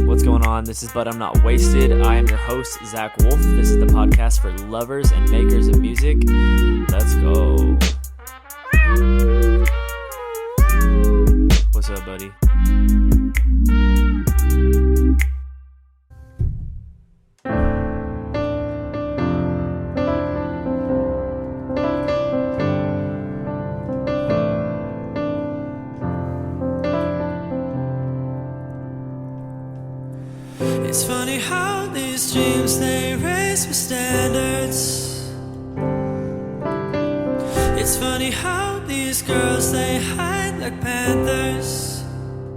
What's going on? This is But I'm Not Wasted. I am your host, Zach Wolf. This is the podcast for lovers and makers of music. Let's go. What's up, buddy? It's funny how these dreams, they raise my standards. It's funny how these girls, they hide like panthers.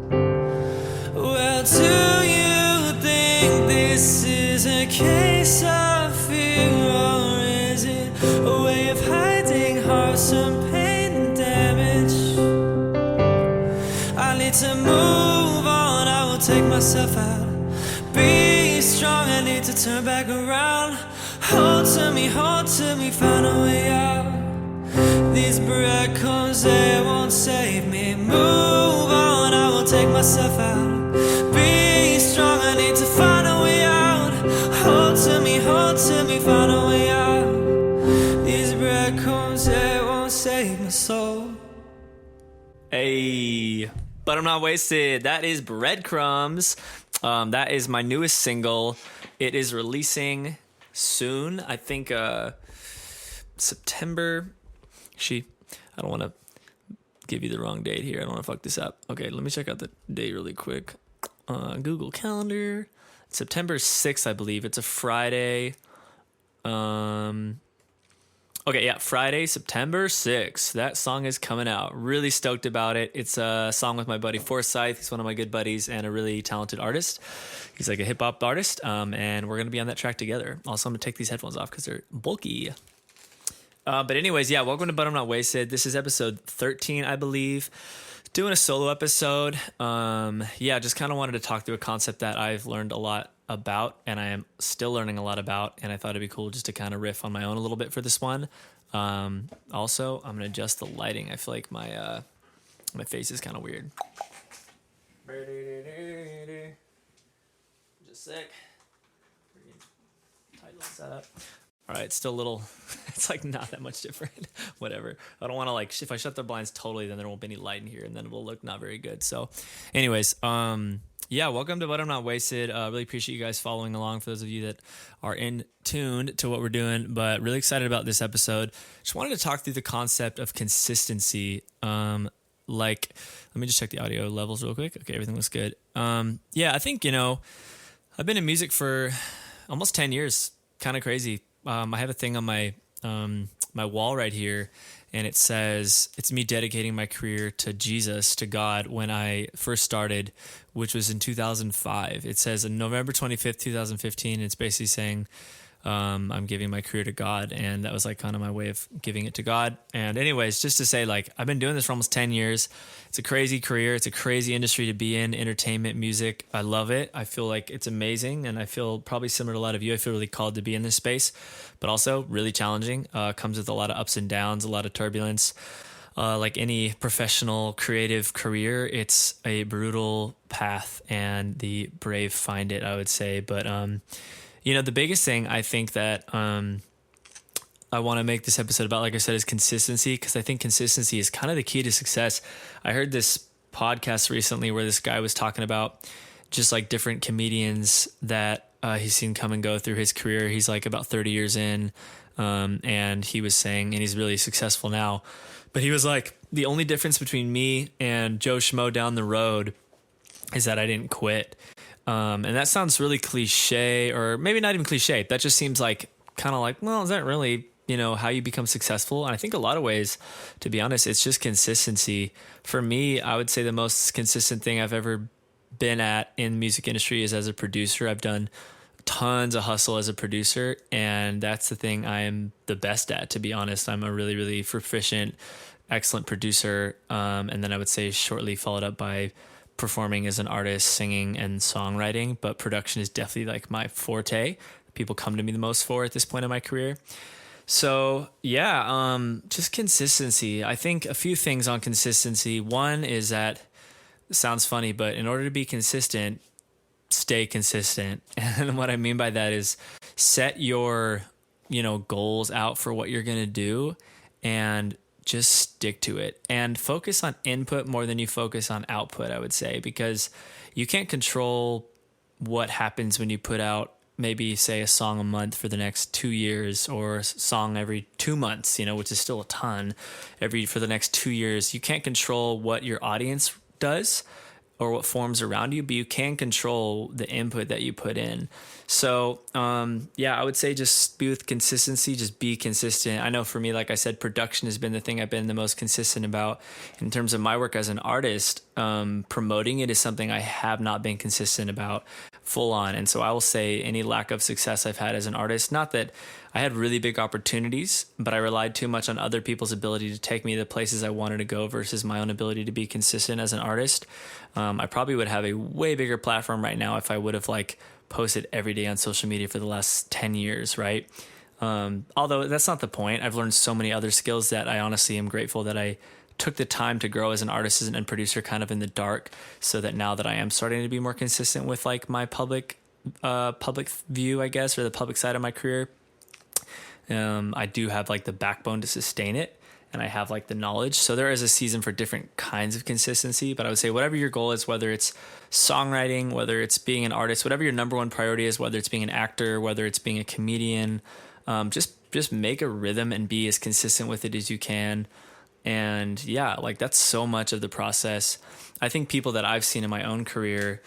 Well, do you think this is a case of fear, or is it a way of hiding hearts and pain and damage? I need to move on, I will take myself out. Be strong, I need to turn back around. Hold to me, find a way out. These breadcrumbs, they won't save me. Move on, I will take myself out. Be strong, I need to find a way out. Hold to me, find a way out. These breadcrumbs, they won't save my soul. Hey, But I'm Not Wasted. That is Breadcrumbs. That is my newest single. It is releasing soon. I think September. Actually, I don't want to give you the wrong date here. I don't want to fuck this up. Okay, let me check out the date really quick. Google Calendar. September 6th, I believe. It's a Friday. Okay, yeah, Friday, September 6th. That song is coming out. Really stoked about it. It's a song with my buddy Forsyth. He's one of my good buddies and a really talented artist. He's like a hip-hop artist, and we're going to be on that track together. Also, I'm going to take these headphones off because they're bulky. But anyways, yeah, welcome to But I'm Not Wasted. This is episode 13, I believe. Doing a solo episode. Just kind of wanted to talk through a concept that I've learned a lot about, and I am still learning a lot about, and I thought it'd be cool just to kind of riff on my own a little bit for this one. Also, I'm going to adjust the lighting. I feel like my face is kind of weird. Just a sec. Title set up. All right, still a little, it's like not that much different. Whatever. I don't want to if I shut the blinds totally, then there won't be any light in here, and then it will look not very good. So anyways, welcome to But I'm Not Wasted. Really appreciate you guys following along for those of you that are in tuned to what we're doing, but really excited about this episode. Just wanted to talk through the concept of consistency. Let me just check the audio levels real quick. Okay, everything looks good. I think, I've been in music for almost 10 years. Kind of crazy. I have a thing on my my wall right here, and it says it's me dedicating my career to Jesus, to God, when I first started, which was in 2005. It says on November 25th, 2015. And it's basically saying I'm giving my career to God, and that was like kind of my way of giving it to God. And anyways, just to say, I've been doing this for almost 10 years. It's a crazy career. It's a crazy industry to be in, entertainment, music. I love it. I feel like it's amazing, and I feel probably similar to a lot of you. I feel really called to be in this space, but also really challenging. Comes with a lot of ups and downs, a lot of turbulence. Like any professional creative career, it's a brutal path, and the brave find it, I would say. But the biggest thing I think that I want to make this episode about, like I said, is consistency, because I think consistency is kind of the key to success. I heard this podcast recently where this guy was talking about just like different comedians that he's seen come and go through his career. He's like about 30 years in, and he was saying, and he's really successful now, but he was like, the only difference between me and Joe Schmo down the road is that I didn't quit. And that sounds really cliche, or maybe not even cliche. That just seems like kind of like, well, is that really, how you become successful? And I think a lot of ways, to be honest, it's just consistency. For me, I would say the most consistent thing I've ever been at in the music industry is as a producer. I've done tons of hustle as a producer, and that's the thing I am the best at, to be honest. I'm a really, really proficient, excellent producer. And then I would say shortly followed up by performing as an artist, singing and songwriting, but production is definitely like my forte. People come to me the most for at this point in my career. So just consistency. I think a few things on consistency. One is that, it sounds funny, but in order to be consistent, stay consistent. And what I mean by that is set your, goals out for what you're going to do and just stick to it and focus on input more than you focus on output, I would say, because you can't control what happens when you put out maybe say a song a month for the next 2 years or a song every 2 months, which is still a ton for the next 2 years. You can't control what your audience does or what forms around you, but you can control the input that you put in. So, I would say just be with consistency, just be consistent. I know for me, like I said, production has been the thing I've been the most consistent about in terms of my work as an artist. Promoting it is something I have not been consistent about full on. And so I will say any lack of success I've had as an artist, not that I had really big opportunities, but I relied too much on other people's ability to take me to the places I wanted to go versus my own ability to be consistent as an artist. I probably would have a way bigger platform right now if I would have posted every day on social media for the last 10 years, right? Although that's not the point. I've learned so many other skills that I honestly am grateful that I took the time to grow as an artist and producer kind of in the dark, so that now that I am starting to be more consistent with my public view, I guess, or the public side of my career, I do have the backbone to sustain it, and I have the knowledge. So there is a season for different kinds of consistency, but I would say whatever your goal is, whether it's songwriting, whether it's being an artist, whatever your number one priority is, whether it's being an actor, whether it's being a comedian, just make a rhythm and be as consistent with it as you can. And that's so much of the process. I think people that I've seen in my own career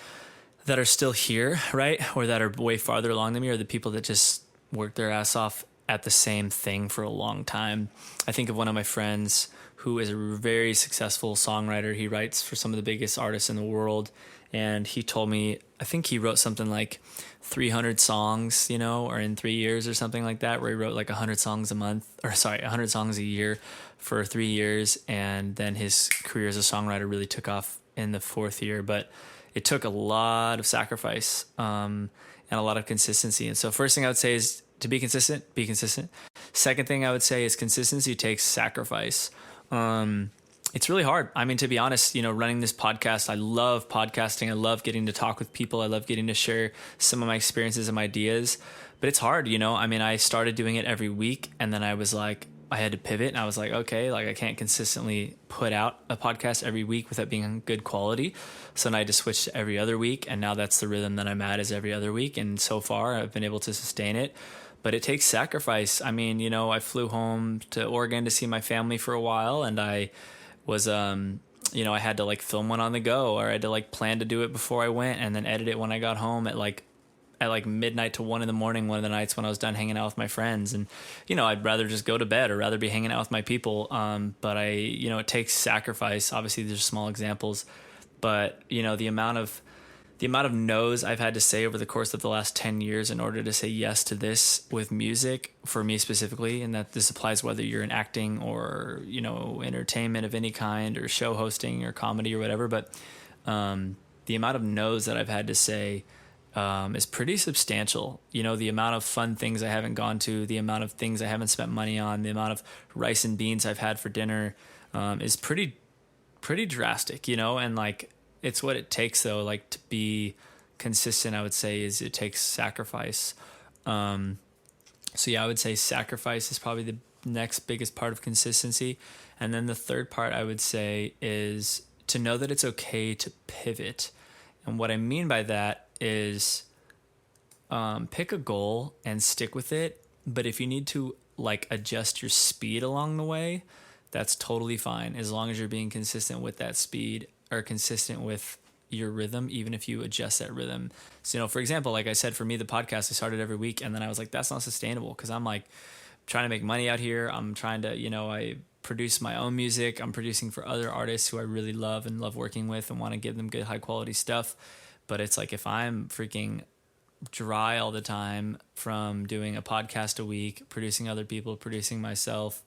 that are still here, right, or that are way farther along than me, are the people that just work their ass off at the same thing for a long time. I think of one of my friends who is a very successful songwriter. He writes for some of the biggest artists in the world. And he told me, I think he wrote something like 300 songs, or in 3 years or something like that, where he wrote 100 songs 100 songs a year for 3 years. And then his career as a songwriter really took off in the 4th year. But it took a lot of sacrifice and a lot of consistency. And so first thing I would say is to be consistent, be consistent. Second thing I would say is consistency takes sacrifice. It's really hard. I mean, to be honest, running this podcast, I love podcasting. I love getting to talk with people. I love getting to share some of my experiences and ideas, but it's hard, I mean, I started doing it every week, and then I was I had to pivot, and I was okay, I can't consistently put out a podcast every week without being good quality. So then I just switched to every other week, and now that's the rhythm that I'm at, is every other week. And so far I've been able to sustain it, but it takes sacrifice. I mean, I flew home to Oregon to see my family for a while, and I was, I had to film one on the go, or I had to plan to do it before I went and then edit it when I got home at midnight to 1 a.m, one of the nights when I was done hanging out with my friends. And, I'd rather just go to bed or rather be hanging out with my people. But it takes sacrifice. Obviously there's small examples, but the amount of no's I've had to say over the course of the last 10 years in order to say yes to this with music, for me specifically, and that this applies whether you're in acting or, entertainment of any kind, or show hosting or comedy or whatever. But the amount of no's that I've had to say is pretty substantial. The amount of fun things I haven't gone to, the amount of things I haven't spent money on, the amount of rice and beans I've had for dinner is pretty drastic, and it's what it takes though, to be consistent, I would say, is it takes sacrifice. I would say sacrifice is probably the next biggest part of consistency. And then the third part I would say is to know that it's okay to pivot. And what I mean by that is pick a goal and stick with it. But if you need to adjust your speed along the way, that's totally fine, as long as you're being consistent with that speed, or consistent with your rhythm, even if you adjust that rhythm. So, for example, like I said, for me, the podcast, I started every week, and then I was that's not sustainable, because I'm trying to make money out here. I'm trying to, I produce my own music. I'm producing for other artists who I really love and love working with and want to give them good, high quality stuff. But it's if I'm freaking dry all the time from doing a podcast a week, producing other people, producing myself,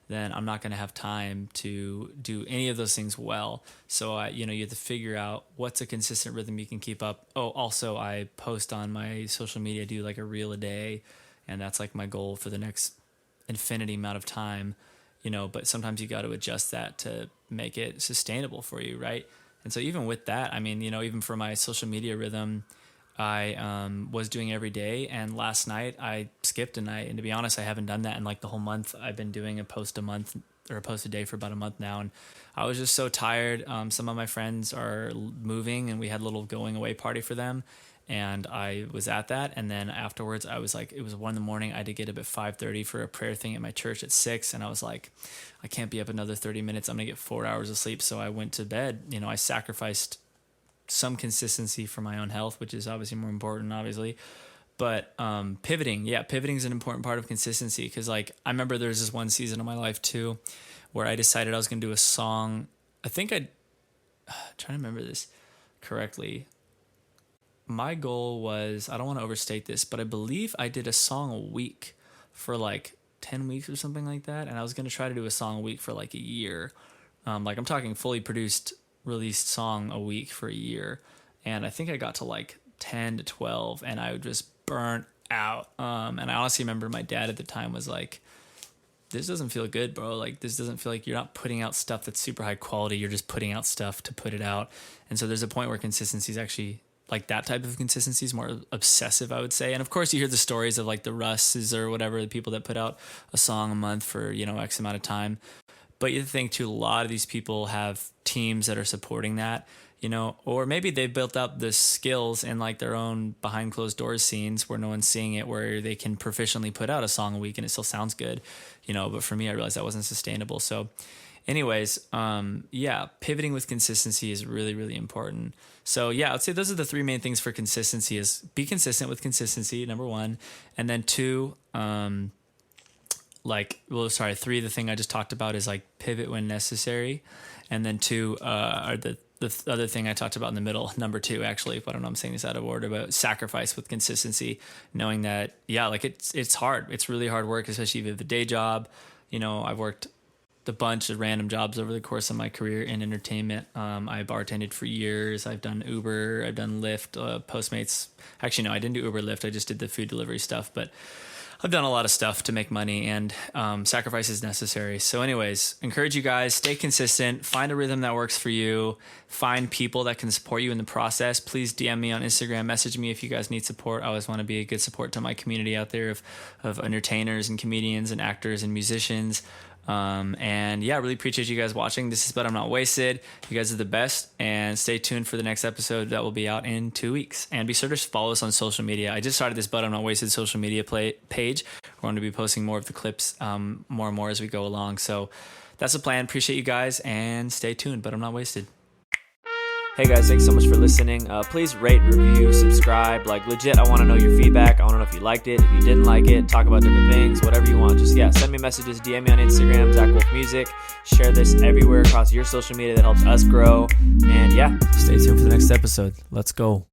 then I'm not going to have time to do any of those things well. So, you have to figure out what's a consistent rhythm you can keep up. Oh, also, I post on my social media, do a reel a day, and that's my goal for the next infinity amount of time, but sometimes you got to adjust that to make it sustainable for you, right? And so even with that, I mean, even for my social media rhythm, I was doing every day, and last night I skipped a night. And to be honest, I haven't done that in like the whole month. I've been doing a post a month or a post a day for about a month now, and I was just so tired. Some of my friends are moving, and we had a little going away party for them, and I was at that. And then afterwards, I was like, it was 1 a.m. I had to get up at 5:30 for a prayer thing at my church at 6, and I was like, I can't be up another 30 minutes. I'm gonna get 4 hours of sleep. So I went to bed. I sacrificed some consistency for my own health, which is obviously more important, obviously. But pivoting is an important part of consistency, because like I remember there was this one season of my life too where I decided I was going to do a song. I think I'm trying to remember this correctly. My goal was, I don't want to overstate this, but I believe I did a song a week for like 10 weeks or something like that. And I was going to try to do a song a week for like a year. Like I'm talking fully produced, released song a week for a year. And I think I got to like 10 to 12 and I would just burn out. And I honestly remember my dad at the time was like, this doesn't feel good, bro. Like, this doesn't feel like you're not putting out stuff that's super high quality. You're just putting out stuff to put it out. And so there's a point where consistency is actually, like, that type of consistency is more obsessive, I would say. And of course you hear the stories of like the Russes or whatever, the people that put out a song a month for, X amount of time. But you think too, a lot of these people have teams that are supporting that, or maybe they built up the skills in like their own behind closed doors scenes where no one's seeing it, where they can proficiently put out a song a week and it still sounds good, but for me, I realized that wasn't sustainable. So anyways, pivoting with consistency is really, really important. So I'd say those are the three main things for consistency: is be consistent with consistency, number one. And then two, three, the thing I just talked about is like pivot when necessary. And then two, are the other thing I talked about in the middle, number two, actually, I don't know, I'm saying this out of order, but sacrifice with consistency, knowing that, it's hard. It's really hard work, especially if you have a day job. I've worked a bunch of random jobs over the course of my career in entertainment. I bartended for years. I've done Uber, I've done Lyft, Postmates. Actually, no, I didn't do Uber, Lyft. I just did the food delivery stuff, but I've done a lot of stuff to make money, and sacrifice is necessary. So anyways, encourage you guys, stay consistent, find a rhythm that works for you, find people that can support you in the process. Please DM me on Instagram, message me if you guys need support. I always want to be a good support to my community out there of entertainers and comedians and actors and musicians. Really appreciate you guys watching. This is But I'm Not Wasted. You guys are the best, and stay tuned for the next episode that will be out in 2 weeks. And be sure to follow us on social media. I just started this But I'm Not Wasted social media page. We're going to be posting more of the clips more and more as we go along. So that's the plan. Appreciate you guys, and stay tuned. But I'm Not Wasted. Hey guys, thanks so much for listening. Please rate, review, subscribe. Like legit, I want to know your feedback. I want to know if you liked it, if you didn't like it, talk about different things, whatever you want. Just send me messages, DM me on Instagram, Zach Wolf Music. Share this everywhere across your social media. That helps us grow. And stay tuned for the next episode. Let's go.